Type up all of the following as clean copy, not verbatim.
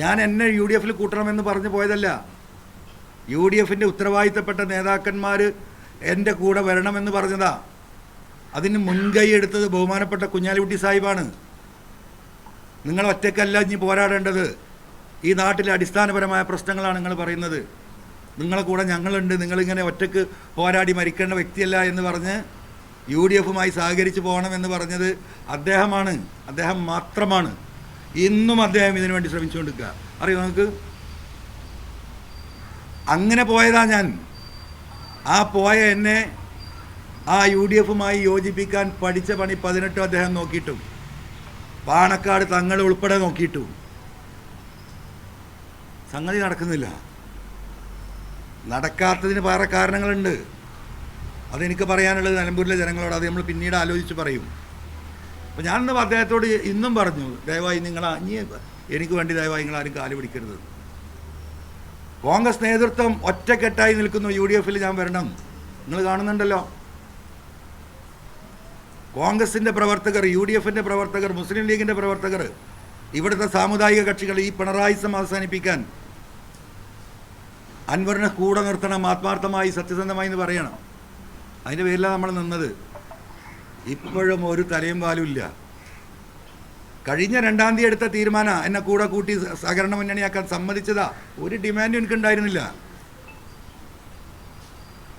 ഞാൻ എന്നെ UDF കൂട്ടണമെന്ന് പറഞ്ഞു പോയതല്ല. UDFിൻ്റെ ഉത്തരവാദിത്തപ്പെട്ട നേതാക്കന്മാർ എൻ്റെ കൂടെ വരണമെന്ന് പറഞ്ഞതാ. അതിന് മുൻകൈ എടുത്തത് ബഹുമാനപ്പെട്ട കുഞ്ഞാലിക്കുട്ടി സാഹിബാണ്. നിങ്ങൾ ഒറ്റയ്ക്കല്ല ഇനി പോരാടേണ്ടത്. ഈ നാട്ടിലെ അടിസ്ഥാനപരമായ പ്രശ്നങ്ങളാണ് നിങ്ങൾ പറയുന്നത്. നിങ്ങളെ കൂടെ ഞങ്ങളുണ്ട്, നിങ്ങളിങ്ങനെ ഒറ്റയ്ക്ക് പോരാടി മരിക്കേണ്ട വ്യക്തിയല്ല എന്ന് പറഞ്ഞ് UDFുമായി സഹകരിച്ച് പോകണമെന്ന് പറഞ്ഞത് അദ്ദേഹമാണ്, അദ്ദേഹം മാത്രമാണ്. ഇന്നും അദ്ദേഹം ഇതിനു വേണ്ടി ശ്രമിച്ചുകൊണ്ടിരിക്കുക. അറിയോ നമുക്ക്? അങ്ങനെ പോയതാ ഞാൻ. ആ പോയ എന്നെ ആ UDFുമായി യോജിപ്പിക്കാൻ പഠിച്ച പണി 18 അദ്ദേഹം നോക്കിയിട്ടും പാണക്കാട് തങ്ങൾ ഉൾപ്പെടെ നോക്കിയിട്ടും സംഗതി നടക്കുന്നില്ല. നടക്കാത്തതിന് വേറെ കാരണങ്ങളുണ്ട്. അതെനിക്ക് പറയാനുള്ളത് നിലമ്പൂരിലെ ജനങ്ങളോട്. അത് നമ്മൾ പിന്നീട് ആലോചിച്ച് പറയും. അപ്പോൾ ഞാനിന്ന് അദ്ദേഹത്തോട് ഇന്നും പറഞ്ഞു, ദയവായി എനിക്ക് വേണ്ടി ദയവായി നിങ്ങൾ ആരും കാല് പിടിക്കരുത്. കോൺഗ്രസ് നേതൃത്വം ഒറ്റക്കെട്ടായി നിൽക്കുന്നു. UDFിൽ ഞാൻ വരണം. നിങ്ങൾ കാണുന്നുണ്ടല്ലോ, കോൺഗ്രസിൻ്റെ പ്രവർത്തകർ, UDFിൻ്റെ പ്രവർത്തകർ, മുസ്ലിം ലീഗിൻ്റെ പ്രവർത്തകർ, ഇവിടുത്തെ സാമുദായിക കക്ഷികൾ ഈ പിണറായിസം അവസാനിപ്പിക്കാൻ അൻവറിനെ കൂടെ നിർത്തണം, ആത്മാർത്ഥമായി സത്യസന്ധമായി എന്ന് പറയണം. അതിൻ്റെ പേരിലാണ് നമ്മൾ നിന്നത്. ഇപ്പോഴും ഒരു തലയും പാലും ഇല്ല. കഴിഞ്ഞ 2-ാം തീയതി എടുത്ത തീരുമാനം എന്നെ കൂടെ കൂട്ടി സഹകരണ മുന്നണിയാക്കാൻ സമ്മതിച്ചതാ. ഒരു ഡിമാൻഡും എനിക്കുണ്ടായിരുന്നില്ല.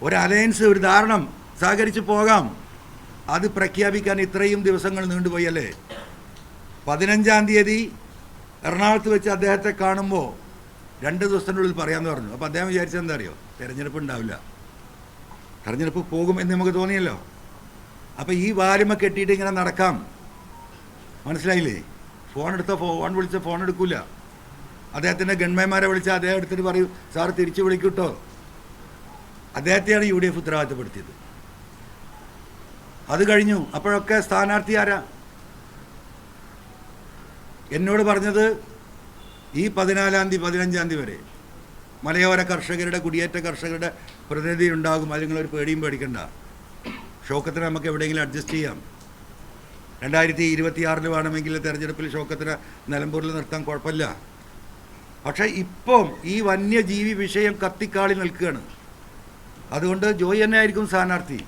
ഒരു അലയൻസ്, ഒരു ധാരണം, സഹകരിച്ച് പോകാം, അത് പ്രഖ്യാപിക്കാൻ ഇത്രയും ദിവസങ്ങൾ നീണ്ടുപോയി അല്ലേ? 15-ാം തീയതി എറണാകുളത്ത് വെച്ച് അദ്ദേഹത്തെ കാണുമ്പോൾ 2 ദിവസത്തിനുള്ളിൽ പറയാമെന്ന് പറഞ്ഞു. അപ്പോൾ അദ്ദേഹം വിചാരിച്ചത് എന്താ അറിയോ? തെരഞ്ഞെടുപ്പ് ഉണ്ടാവില്ല, തെരഞ്ഞെടുപ്പ് പോകുമെന്ന് നമുക്ക് തോന്നിയല്ലോ. അപ്പോൾ ഈ വാലുമ കെട്ടിയിട്ട് ഇങ്ങനെ നടക്കാം. മനസ്സിലായില്ലേ? ഫോൺ വിളിച്ച ഫോൺ എടുക്കില്ല. അദ്ദേഹത്തിൻ്റെ ഗൺമാന്മാരെ വിളിച്ചാൽ അദ്ദേഹം എടുത്തിട്ട് പറയും, സാർ തിരിച്ചു വിളിക്കൂട്ടോ. അദ്ദേഹത്തെയാണ് UDF ഉത്തരവാദിത്തപ്പെടുത്തിയത്. അത് കഴിഞ്ഞു. അപ്പോഴൊക്കെ സ്ഥാനാർത്ഥി ആരാ? എന്നോട് പറഞ്ഞത് ഈ 14-ാം തീയതി 15-ാം തീയതി വരെ മലയോര കർഷകരുടെ, കുടിയേറ്റ കർഷകരുടെ പ്രതിനിധി ഉണ്ടാകും. അത് നിങ്ങളൊരു പേടിയും പേടിക്കണ്ട. ഷൗക്കത്തിനെ നമുക്ക് എവിടെയെങ്കിലും അഡ്ജസ്റ്റ് ചെയ്യാം. 2026 വേണമെങ്കിൽ തെരഞ്ഞെടുപ്പിൽ ഷൗക്കത്തിനെ നിലമ്പൂരിൽ നിർത്താൻ കുഴപ്പമില്ല. പക്ഷേ ഇപ്പം ഈ വന്യജീവി വിഷയം കത്തിക്കാളി നിൽക്കുകയാണ്. അതുകൊണ്ട് ജോയി തന്നെ ആയിരിക്കും സ്ഥാനാർത്ഥി.